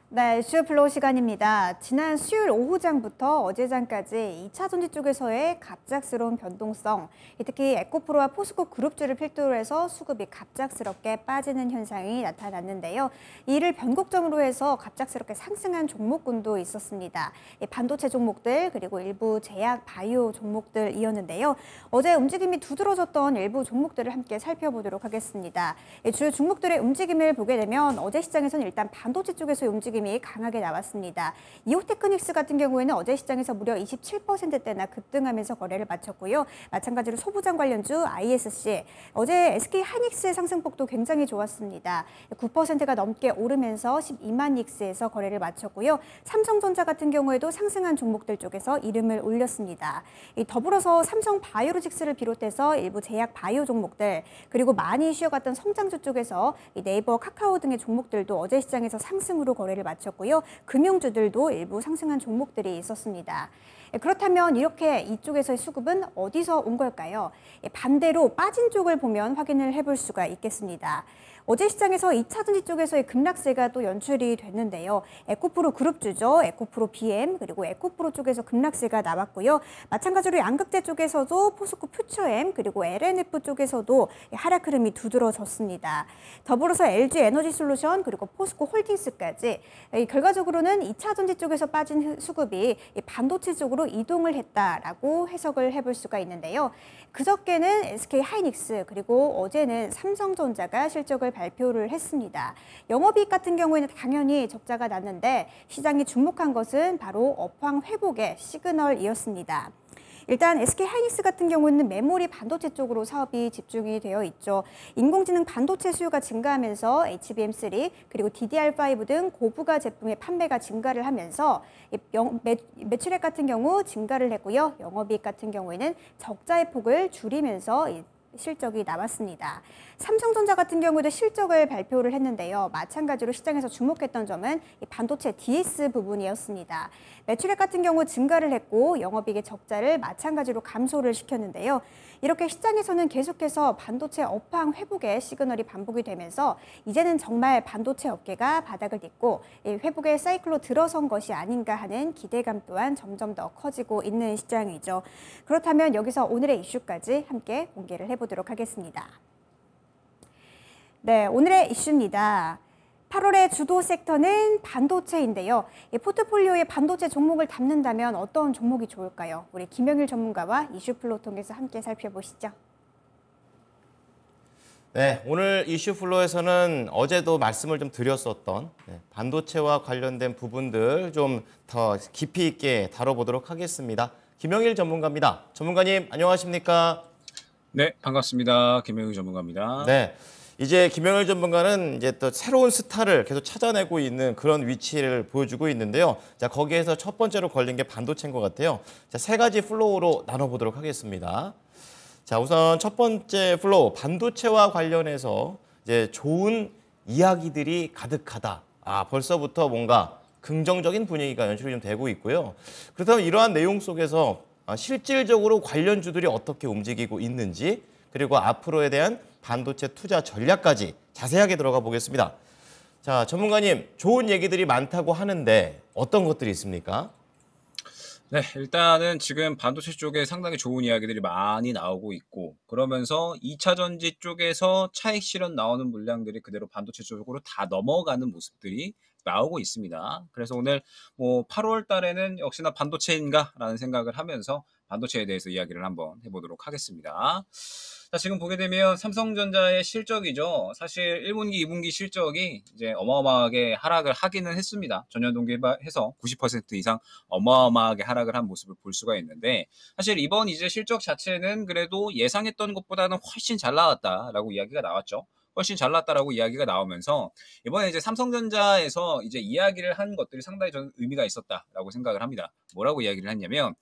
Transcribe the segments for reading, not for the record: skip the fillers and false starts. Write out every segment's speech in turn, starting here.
네, 슈플로우 시간입니다. 지난 수요일 오후장부터 어제장까지 2차 전지 쪽에서의 갑작스러운 변동성, 특히 에코프로와 포스코 그룹주를 필두로 해서 수급이 갑작스럽게 빠지는 현상이 나타났는데요. 이를 변곡점으로 해서 갑작스럽게 상승한 종목군도 있었습니다. 반도체 종목들 그리고 일부 제약, 바이오 종목들이었는데요. 어제 움직임이 두드러졌던 일부 종목들을 함께 살펴보도록 하겠습니다. 주요 종목들의 움직임을 보게 되면 어제 시장에서는 일단 반도체 쪽에서의 움직임이 강하게 나왔습니다. 이오테크닉스 같은 경우에는 어제 시장에서 무려 27%대나 급등하면서 거래를 마쳤고요. 마찬가지로 소부장 관련주 ISC, 어제 SK 하이닉스의 상승폭도 굉장히 좋았습니다. 9%가 넘게 오르면서 12만 닉스에서 거래를 마쳤고요. 삼성전자 같은 경우에도 상승한 종목들 쪽에서 이름을 올렸습니다. 더불어서 삼성 바이오로직스를 비롯해서 일부 제약 바이오 종목들, 그리고 많이 쉬어갔던 성장주 쪽에서 네이버, 카카오 등의 종목들도 어제 시장에서 상승으로 거래를 마쳤고요. 금융주들도 일부 상승한 종목들이 있었습니다. 그렇다면 이렇게 이쪽에서의 수급은 어디서 온 걸까요? 반대로 빠진 쪽을 보면 확인을 해볼 수가 있겠습니다. 어제 시장에서 2차 전지 쪽에서의 급락세가 또 연출이 됐는데요. 에코프로 그룹주죠. 에코프로 BM 그리고 에코프로 쪽에서 급락세가 나왔고요. 마찬가지로 양극재 쪽에서도 포스코 퓨처엠 그리고 LNF 쪽에서도 하락 흐름이 두드러졌습니다. 더불어서 LG 에너지 솔루션 그리고 포스코 홀딩스까지 결과적으로는 2차 전지 쪽에서 빠진 수급이 반도체 쪽으로 이동을 했다라고 해석을 해볼 수가 있는데요. 그저께는 SK 하이닉스 그리고 어제는 삼성전자가 실적을 발표를 했습니다. 영업이익 같은 경우에는 당연히 적자가 났는데 시장이 주목한 것은 바로 업황 회복의 시그널이었습니다. 일단 SK 하이닉스 같은 경우는 메모리 반도체 쪽으로 사업이 집중이 되어 있죠. 인공지능 반도체 수요가 증가하면서 HBM3 그리고 DDR5 등 고부가 제품의 판매가 증가를 하면서 매출액 같은 경우 증가를 했고요. 영업이익 같은 경우에는 적자의 폭을 줄이면서 실적이 나왔습니다. 삼성전자 같은 경우도 실적을 발표를 했는데요. 마찬가지로 시장에서 주목했던 점은 반도체 DS 부분이었습니다. 매출액 같은 경우 증가를 했고 영업이익의 적자를 마찬가지로 감소를 시켰는데요. 이렇게 시장에서는 계속해서 반도체 업황 회복의 시그널이 반복이 되면서 이제는 정말 반도체 업계가 바닥을 딛고 회복의 사이클로 들어선 것이 아닌가 하는 기대감 또한 점점 더 커지고 있는 시장이죠. 그렇다면 여기서 오늘의 이슈까지 함께 공개를 해보도록 하겠습니다. 네, 오늘의 이슈입니다. 8월의 주도 섹터는 반도체인데요. 포트폴리오에 반도체 종목을 담는다면 어떤 종목이 좋을까요? 우리 김영일 전문가와 이슈플로 통해서 함께 살펴보시죠. 네, 오늘 이슈플로에서는 어제도 말씀을 좀 드렸었던 반도체와 관련된 부분들 좀 더 깊이 있게 다뤄보도록 하겠습니다. 김영일 전문가입니다. 전문가님, 안녕하십니까? 네, 반갑습니다. 김영일 전문가입니다. 네. 이제 김영일 전문가는 이제 또 새로운 스타를 계속 찾아내고 있는 그런 위치를 보여주고 있는데요. 자, 거기에서 첫 번째로 걸린 게 반도체인 것 같아요. 자, 세 가지 플로우로 나눠보도록 하겠습니다. 자, 우선 첫 번째 플로우, 반도체와 관련해서 이제 좋은 이야기들이 가득하다. 벌써부터 뭔가 긍정적인 분위기가 연출이 좀 되고 있고요. 그렇다면 이러한 내용 속에서 실질적으로 관련주들이 어떻게 움직이고 있는지, 그리고 앞으로에 대한 반도체 투자 전략까지 자세하게 들어가 보겠습니다. 자, 전문가님, 좋은 얘기들이 많다고 하는데 어떤 것들이 있습니까? 네, 일단은 지금 반도체 쪽에 상당히 좋은 이야기들이 많이 나오고 있고, 그러면서 2차 전지 쪽에서 차익 실현 나오는 물량들이 그대로 반도체 쪽으로 다 넘어가는 모습들이 나오고 있습니다. 그래서 오늘 8월 달에는 역시나 반도체인가라는 생각을 하면서 반도체에 대해서 이야기를 한번 해보도록 하겠습니다. 자, 지금 보게 되면 삼성전자의 실적이죠. 사실 1분기, 2분기 실적이 이제 어마어마하게 하락을 하기는 했습니다. 전년 동기해서 90% 이상 어마어마하게 하락을 한 모습을 볼 수가 있는데, 사실 이번 이제 실적 자체는 그래도 예상했던 것보다는 훨씬 잘 나왔다라고 이야기가 나왔죠. 훨씬 잘 나왔다라고 이야기가 나오면서 이번에 이제 삼성전자에서 이제 이야기를 한 것들이 상당히 저는 의미가 있었다라고 생각을 합니다. 뭐라고 이야기를 했냐면,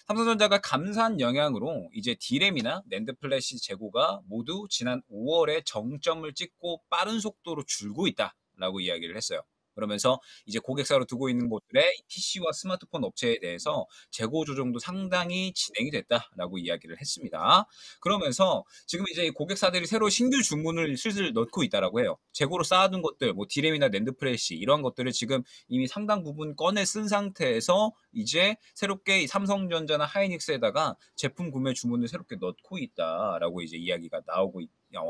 삼성전자가 감산 영향으로 이제 D램이나 낸드 플래시 재고가 모두 지난 5월에 정점을 찍고 빠른 속도로 줄고 있다라고 이야기를 했어요. 그러면서 이제 고객사로 두고 있는 곳들의 PC와 스마트폰 업체에 대해서 재고 조정도 상당히 진행이 됐다라고 이야기를 했습니다. 그러면서 지금 이제 이 고객사들이 새로 신규 주문을 슬슬 넣고 있다라고 해요. 재고로 쌓아둔 것들, 뭐 디램이나 낸드 프레시 이런 것들을 지금 이미 상당 부분 꺼내 쓴 상태에서 이제 새롭게 삼성전자나 하이닉스에다가 제품 구매 주문을 새롭게 넣고 있다라고 이제 이야기가 나오고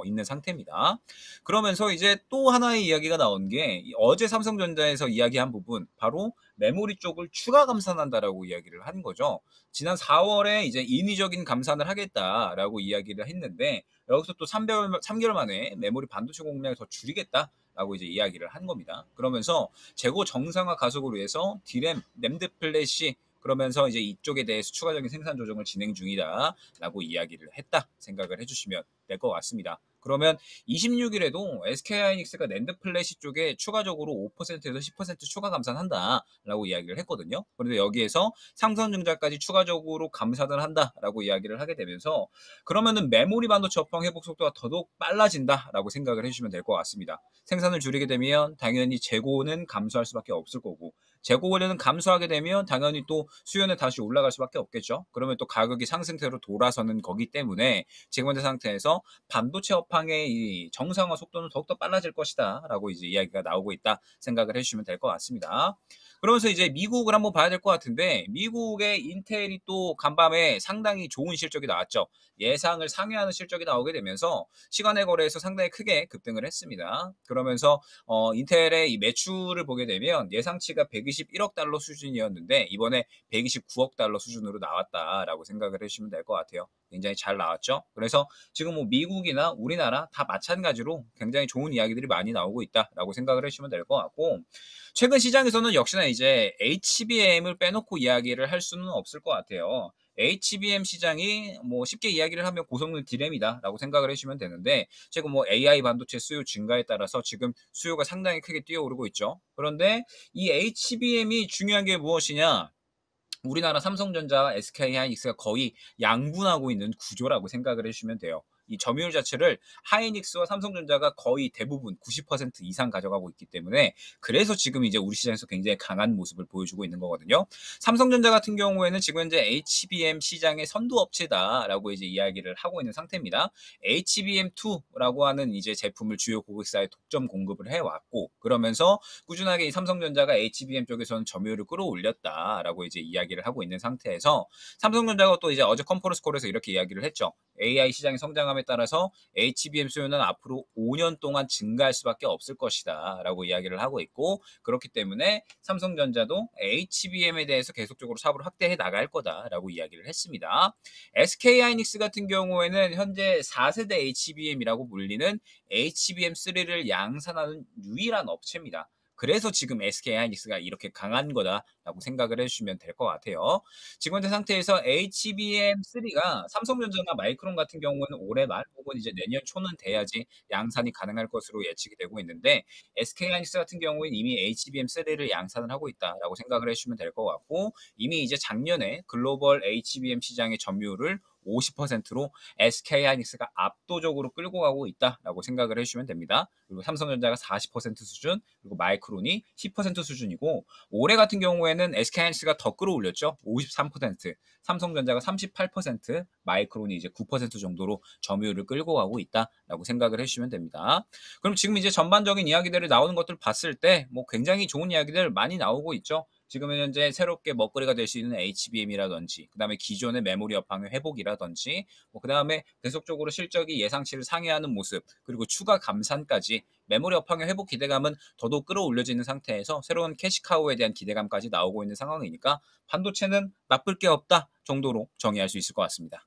있는 상태입니다. 그러면서 이제 또 하나의 이야기가 나온 게 어제 삼성전자에서 이야기한 부분, 바로 메모리 쪽을 추가 감산한다라고 이야기를 한 거죠. 지난 4월에 이제 인위적인 감산을 하겠다라고 이야기를 했는데 여기서 또 3개월 만에 메모리 반도체 공량을 더 줄이겠다라고 이제 이야기를 한 겁니다. 그러면서 재고 정상화 가속을 위해서 디램, 램드 플래시 그러면서 이제 이쪽에 대해서 추가적인 생산 조정을 진행 중이다라고 이야기를 했다 생각을 해주시면 될 것 같습니다. 그러면 26일에도 SK하이닉스가 낸드 플래시 쪽에 추가적으로 5%에서 10% 추가 감산한다라고 이야기를 했거든요. 그런데 여기에서 삼성전자까지 추가적으로 감산을 한다라고 이야기를 하게 되면서 그러면은 메모리 반도체 업황 회복 속도가 더더욱 빨라진다라고 생각을 해주시면 될 것 같습니다. 생산을 줄이게 되면 당연히 재고는 감소할 수밖에 없을 거고 재고 원료는 감소하게 되면 당연히 또 수요는 다시 올라갈 수밖에 없겠죠. 그러면 또 가격이 상승세로 돌아서는 거기 때문에 지금 현재 상태에서 반도체 업황의 이 정상화 속도는 더욱더 빨라질 것이다라고 이제 이야기가 나오고 있다 생각을 해주시면 될 것 같습니다. 그러면서 이제 미국을 한번 봐야 될 것 같은데 미국의 인텔이 또 간밤에 상당히 좋은 실적이 나왔죠. 예상을 상회하는 실적이 나오게 되면서 시간의 거래에서 상당히 크게 급등을 했습니다. 그러면서 인텔의 이 매출을 보게 되면 예상치가 121억 달러 수준이었는데 이번에 129억 달러 수준으로 나왔다라고 생각을 해주시면 될 것 같아요. 굉장히 잘 나왔죠. 그래서 지금 뭐 미국이나 우리나라 다 마찬가지로 굉장히 좋은 이야기들이 많이 나오고 있다라고 생각을 해주시면 될 것 같고 최근 시장에서는 역시나 이제 HBM을 빼놓고 이야기를 할 수는 없을 것 같아요. HBM 시장이 뭐 쉽게 이야기를 하면 고성능 디램이다라고 생각을 해주시면 되는데 지금 뭐 AI 반도체 수요 증가에 따라서 지금 수요가 상당히 크게 뛰어오르고 있죠. 그런데 이 HBM이 중요한 게 무엇이냐? 우리나라 삼성전자와 SK하이닉스가 거의 양분하고 있는 구조라고 생각을 해주시면 돼요. 이 점유율 자체를 하이닉스와 삼성전자가 거의 대부분 90% 이상 가져가고 있기 때문에 그래서 지금 이제 우리 시장에서 굉장히 강한 모습을 보여주고 있는 거거든요. 삼성전자 같은 경우에는 지금 현재 HBM 시장의 선두 업체다라고 이제 이야기를 하고 있는 상태입니다. HBM2라고 하는 이제 제품을 주요 고객사에 독점 공급을 해왔고 그러면서 꾸준하게 이 삼성전자가 HBM 쪽에서는 점유율을 끌어올렸다라고 이제 이야기를 하고 있는 상태에서 삼성전자가 또 이제 어제 컨퍼런스 콜에서 이렇게 이야기를 했죠. AI 시장의 성장함에 따라서 HBM 수요는 앞으로 5년 동안 증가할 수밖에 없을 것이다 라고 이야기를 하고 있고 그렇기 때문에 삼성전자도 HBM에 대해서 계속적으로 사업을 확대해 나갈 거다라고 이야기를 했습니다. SK하이닉스 같은 경우에는 현재 4세대 HBM이라고 불리는 HBM3를 양산하는 유일한 업체입니다. 그래서 지금 SK하이닉스가 이렇게 강한 거다라고 생각을 해주시면 될 것 같아요. 지금 현재 상태에서 HBM3가 삼성전자나 마이크론 같은 경우는 올해 말 혹은 이제 내년 초는 돼야지 양산이 가능할 것으로 예측이 되고 있는데 SK하이닉스 같은 경우는 이미 HBM3를 양산을 하고 있다라고 생각을 해주시면 될 것 같고 이미 이제 작년에 글로벌 HBM 시장의 점유율을 50%로 SK하이닉스가 압도적으로 끌고 가고 있다라고 생각을 해주시면 됩니다. 그리고 삼성전자가 40% 수준, 그리고 마이크론이 10% 수준이고 올해 같은 경우에는 SK하이닉스가 더 끌어올렸죠. 53%, 삼성전자가 38%, 마이크론이 이제 9% 정도로 점유율을 끌고 가고 있다라고 생각을 해주시면 됩니다. 그럼 지금 이제 전반적인 이야기들을 나오는 것들을 봤을 때 뭐 굉장히 좋은 이야기들 많이 나오고 있죠. 지금 현재 새롭게 먹거리가 될 수 있는 HBM이라든지 그다음에 기존의 메모리 업황의 회복이라든지 뭐 그다음에 계속적으로 실적이 예상치를 상회하는 모습 그리고 추가 감산까지 메모리 업황의 회복 기대감은 더더욱 끌어올려지는 상태에서 새로운 캐시카우에 대한 기대감까지 나오고 있는 상황이니까 반도체는 나쁠 게 없다 정도로 정의할 수 있을 것 같습니다.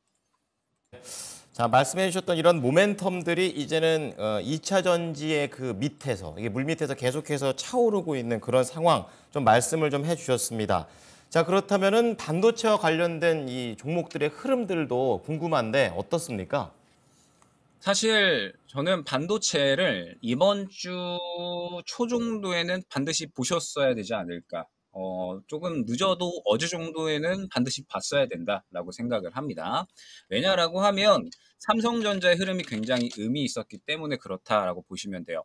자, 말씀해 주셨던 이런 모멘텀들이 이제는 2차 전지의 그 밑에서, 이게 물 밑에서 계속해서 차오르고 있는 그런 상황 좀 말씀을 좀 해주셨습니다. 자, 그렇다면은 반도체와 관련된 이 종목들의 흐름들도 궁금한데 어떻습니까? 사실 저는 반도체를 이번 주 초 정도에는 반드시 보셨어야 되지 않을까. 조금 늦어도 어제 정도에는 반드시 봤어야 된다라고 생각을 합니다. 왜냐라고 하면 삼성전자의 흐름이 굉장히 의미 있었기 때문에 그렇다라고 보시면 돼요.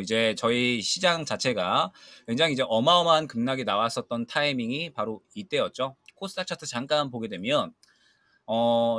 이제 저희 시장 자체가 굉장히 이제 어마어마한 급락이 나왔었던 타이밍이 바로 이때였죠. 코스닥 차트 잠깐 보게 되면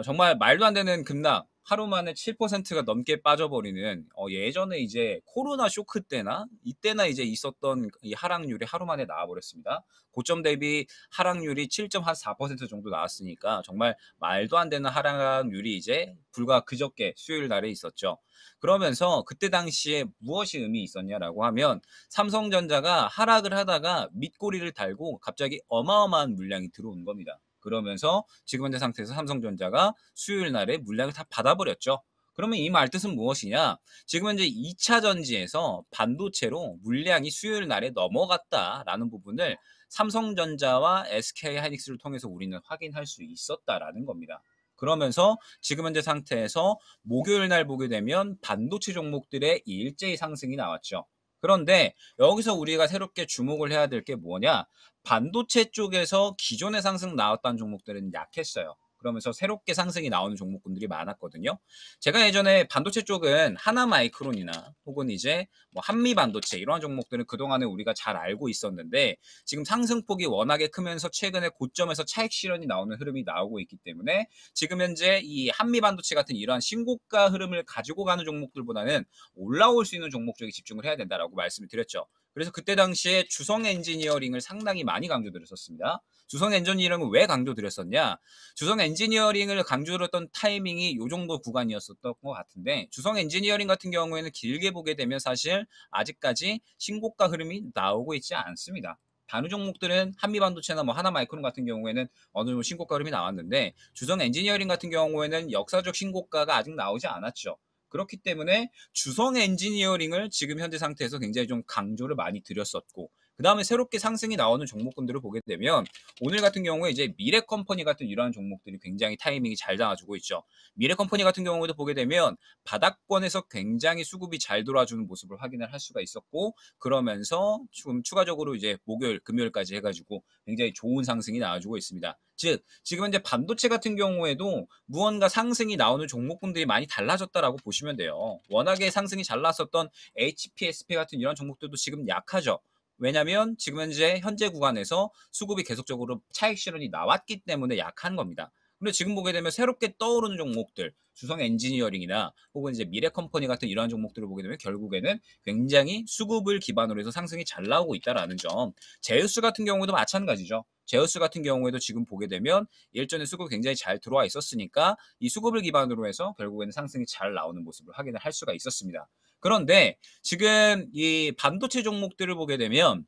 정말 말도 안 되는 급락, 하루 만에 7%가 넘게 빠져버리는, 예전에 이제 코로나 쇼크 때나 이때나 이제 있었던 이 하락률이 하루 만에 나와버렸습니다. 고점 대비 하락률이 7.4% 정도 나왔으니까 정말 말도 안 되는 하락률이 이제 불과 그저께 수요일 날에 있었죠. 그러면서 그때 당시에 무엇이 의미 있었냐라고 하면 삼성전자가 하락을 하다가 밑꼬리를 달고 갑자기 어마어마한 물량이 들어온 겁니다. 그러면서 지금 현재 상태에서 삼성전자가 수요일 날에 물량을 다 받아버렸죠. 그러면 이 말 뜻은 무엇이냐? 지금 현재 2차 전지에서 반도체로 물량이 수요일 날에 넘어갔다라는 부분을 삼성전자와 SK 하이닉스를 통해서 우리는 확인할 수 있었다라는 겁니다. 그러면서 지금 현재 상태에서 목요일 날 보게 되면 반도체 종목들의 일제히 상승이 나왔죠. 그런데 여기서 우리가 새롭게 주목을 해야 될 게 뭐냐? 반도체 쪽에서 기존의 상승 나왔던 종목들은 약했어요. 그러면서 새롭게 상승이 나오는 종목군들이 많았거든요. 제가 예전에 반도체 쪽은 하나마이크론이나 혹은 이제 뭐 한미반도체 이러한 종목들은 그동안에 우리가 잘 알고 있었는데 지금 상승폭이 워낙에 크면서 최근에 고점에서 차익 실현이 나오는 흐름이 나오고 있기 때문에 지금 현재 이 한미반도체 같은 이러한 신고가 흐름을 가지고 가는 종목들보다는 올라올 수 있는 종목 쪽에 집중을 해야 된다라고 말씀을 드렸죠. 그래서 그때 당시에 주성 엔지니어링을 상당히 많이 강조드렸었습니다. 주성 엔지니어링을 왜 강조드렸었냐? 주성 엔지니어링을 강조드렸던 타이밍이 이 정도 구간이었었던 것 같은데 주성 엔지니어링 같은 경우에는 길게 보게 되면 사실 아직까지 신고가 흐름이 나오고 있지 않습니다. 다른 종목들은 한미반도체나 뭐 하나마이크론 같은 경우에는 어느 정도 신고가 흐름이 나왔는데 주성 엔지니어링 같은 경우에는 역사적 신고가가 아직 나오지 않았죠. 그렇기 때문에 주성 엔지니어링을 지금 현재 상태에서 굉장히 좀 강조를 많이 드렸었고 그 다음에 새롭게 상승이 나오는 종목군들을 보게 되면 오늘 같은 경우에 이제 미래컴퍼니 같은 이러한 종목들이 굉장히 타이밍이 잘 나와주고 있죠. 미래컴퍼니 같은 경우에도 보게 되면 바닥권에서 굉장히 수급이 잘 돌아주는 모습을 확인을 할 수가 있었고 그러면서 좀 추가적으로 이제 목요일, 금요일까지 해가지고 굉장히 좋은 상승이 나와주고 있습니다. 즉 지금 현재 반도체 같은 경우에도 무언가 상승이 나오는 종목군들이 많이 달라졌다라고 보시면 돼요. 워낙에 상승이 잘 나왔었던 HPSP 같은 이런 종목들도 지금 약하죠. 왜냐하면 지금 현재 구간에서 수급이 계속적으로 차익 실현이 나왔기 때문에 약한 겁니다. 근데 지금 보게 되면 새롭게 떠오르는 종목들, 주성 엔지니어링이나 혹은 이제 미래컴퍼니 같은 이러한 종목들을 보게 되면 결국에는 굉장히 수급을 기반으로 해서 상승이 잘 나오고 있다라는 점. 제우스 같은 경우도 마찬가지죠. 제우스 같은 경우에도 지금 보게 되면 일전에 수급이 굉장히 잘 들어와 있었으니까 이 수급을 기반으로 해서 결국에는 상승이 잘 나오는 모습을 확인을 할 수가 있었습니다. 그런데 지금 이 반도체 종목들을 보게 되면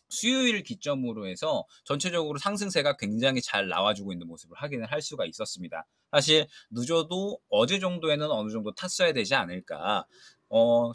수요일 기점으로 해서 전체적으로 상승세가 굉장히 잘 나와주고 있는 모습을 확인을 할 수가 있었습니다. 사실 늦어도 어제 정도에는 어느 정도 탔어야 되지 않을까.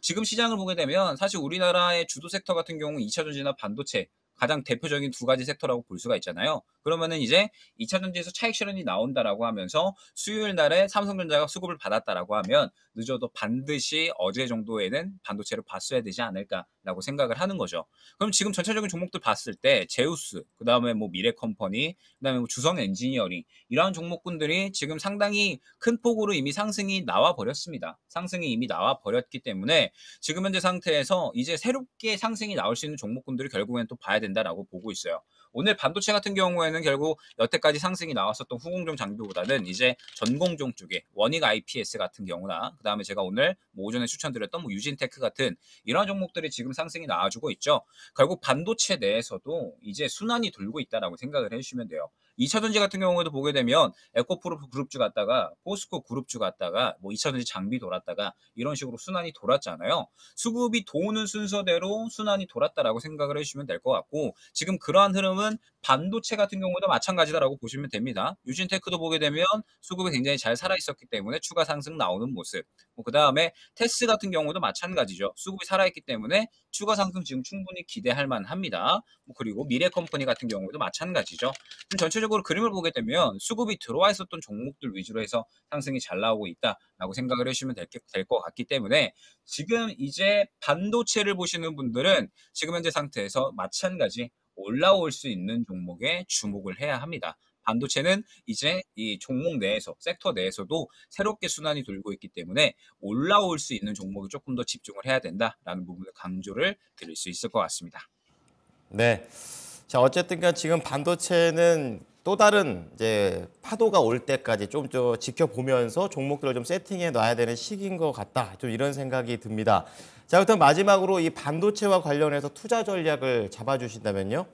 지금 시장을 보게 되면 사실 우리나라의 주도 섹터 같은 경우 2차 전지나 반도체 가장 대표적인 두 가지 섹터라고 볼 수가 있잖아요. 그러면은 이제 2차 전지에서 차익 실현이 나온다라고 하면서 수요일 날에 삼성전자가 수급을 받았다라고 하면 늦어도 반드시 어제 정도에는 반도체를 봤어야 되지 않을까라고 생각을 하는 거죠. 그럼 지금 전체적인 종목들 봤을 때 제우스, 그다음에 뭐 미래컴퍼니, 그다음에 뭐 주성 엔지니어링 이러한 종목군들이 지금 상당히 큰 폭으로 이미 상승이 나와 버렸습니다. 상승이 이미 나와 버렸기 때문에 지금 현재 상태에서 이제 새롭게 상승이 나올 수 있는 종목군들을 결국에는 또 봐야 된다라고 보고 있어요. 오늘 반도체 같은 경우에는 결국 여태까지 상승이 나왔었던 후공정 장비보다는 이제 전공정 쪽에 원익 IPS 같은 경우나 그다음에 제가 오늘 뭐 오전에 추천드렸던 뭐 유진테크 같은 이런 종목들이 지금 상승이 나와주고 있죠. 결국 반도체 내에서도 이제 순환이 돌고 있다라고 생각을 해주시면 돼요. 2차 전지 같은 경우에도 보게 되면 에코프로 그룹주 갔다가 포스코 그룹주 갔다가 뭐 2차 전지 장비 돌았다가 이런 식으로 순환이 돌았잖아요. 수급이 도는 순서대로 순환이 돌았다라고 생각을 해주시면 될 것 같고 지금 그러한 흐름은 반도체 같은 경우도 마찬가지다라고 보시면 됩니다. 유진테크도 보게 되면 수급이 굉장히 잘 살아있었기 때문에 추가 상승 나오는 모습. 그 다음에 테스 같은 경우도 마찬가지죠. 수급이 살아있기 때문에 추가 상승 지금 충분히 기대할 만합니다. 그리고 미래컴퍼니 같은 경우도 마찬가지죠. 전체적으로 그림을 보게 되면 수급이 들어와 있었던 종목들 위주로 해서 상승이 잘 나오고 있다라고 생각을 해주시면 될 것 같기 때문에 지금 이제 반도체를 보시는 분들은 지금 현재 상태에서 마찬가지 올라올 수 있는 종목에 주목을 해야 합니다. 반도체는 이제 이 종목 내에서 섹터 내에서도 새롭게 순환이 돌고 있기 때문에 올라올 수 있는 종목에 조금 더 집중을 해야 된다라는 부분을 강조를 드릴 수 있을 것 같습니다. 네. 자, 어쨌든간 지금 반도체는 또 다른 이제 파도가 올 때까지 좀 더 지켜보면서 종목들을 좀 세팅해 놔야 되는 시기인 것 같다. 좀 이런 생각이 듭니다. 자, 그렇다면 마지막으로 이 반도체와 관련해서 투자 전략을 잡아주신다면요?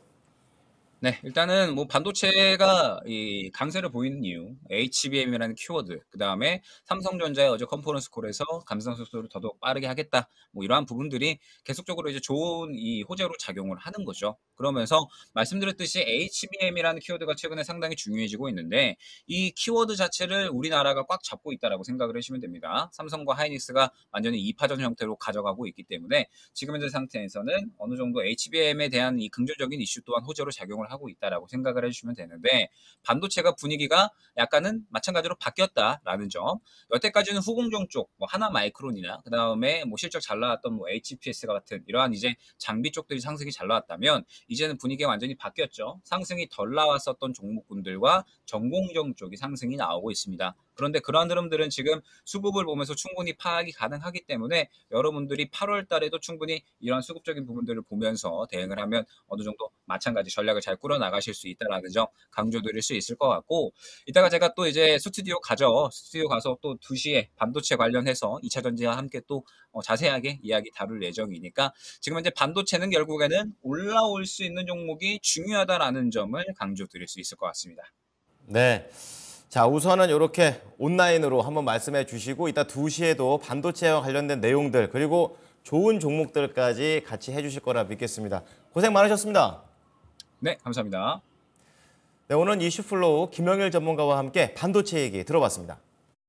네, 일단은 뭐 반도체가 이 강세를 보이는 이유, HBM이라는 키워드, 그 다음에 삼성전자의 어제 컨퍼런스 콜에서 감산 속도를 더더욱 빠르게 하겠다, 뭐 이러한 부분들이 계속적으로 이제 좋은 이 호재로 작용을 하는 거죠. 그러면서 말씀드렸듯이 HBM이라는 키워드가 최근에 상당히 중요해지고 있는데 이 키워드 자체를 우리나라가 꽉 잡고 있다라고 생각을 하시면 됩니다. 삼성과 하이닉스가 완전히 2파전 형태로 가져가고 있기 때문에 지금 현재 상태에서는 어느 정도 HBM에 대한 이 긍정적인 이슈 또한 호재로 작용을 하고 있다라고 생각을 해주시면 되는데 반도체가 분위기가 약간은 마찬가지로 바뀌었다라는 점. 여태까지는 후공정 쪽, 뭐 하나 마이크론이나 그 다음에 뭐 실적 잘 나왔던 뭐 HPS 같은 이러한 이제 장비 쪽들이 상승이 잘 나왔다면 이제는 분위기가 완전히 바뀌었죠. 상승이 덜 나왔었던 종목군들과 전공정 쪽이 상승이 나오고 있습니다. 그런데 그러한 흐름들은 지금 수급을 보면서 충분히 파악이 가능하기 때문에 여러분들이 8월 달에도 충분히 이런 수급적인 부분들을 보면서 대응을 하면 어느 정도 마찬가지 전략을 잘 꾸려나가실 수 있다는 점 강조드릴 수 있을 것 같고 이따가 제가 또 이제 스튜디오 가서 또 2시에 반도체 관련해서 2차 전지와 함께 또 자세하게 이야기 다룰 예정이니까 지금 현재 반도체는 결국에는 올라올 수 있는 종목이 중요하다라는 점을 강조드릴 수 있을 것 같습니다. 네. 자, 우선은 이렇게 온라인으로 한번 말씀해 주시고 이따 2시에도 반도체와 관련된 내용들 그리고 좋은 종목들까지 같이 해주실 거라 믿겠습니다. 고생 많으셨습니다. 네, 감사합니다. 네, 오늘 이슈플로우 김영일 전문가와 함께 반도체 얘기 들어봤습니다.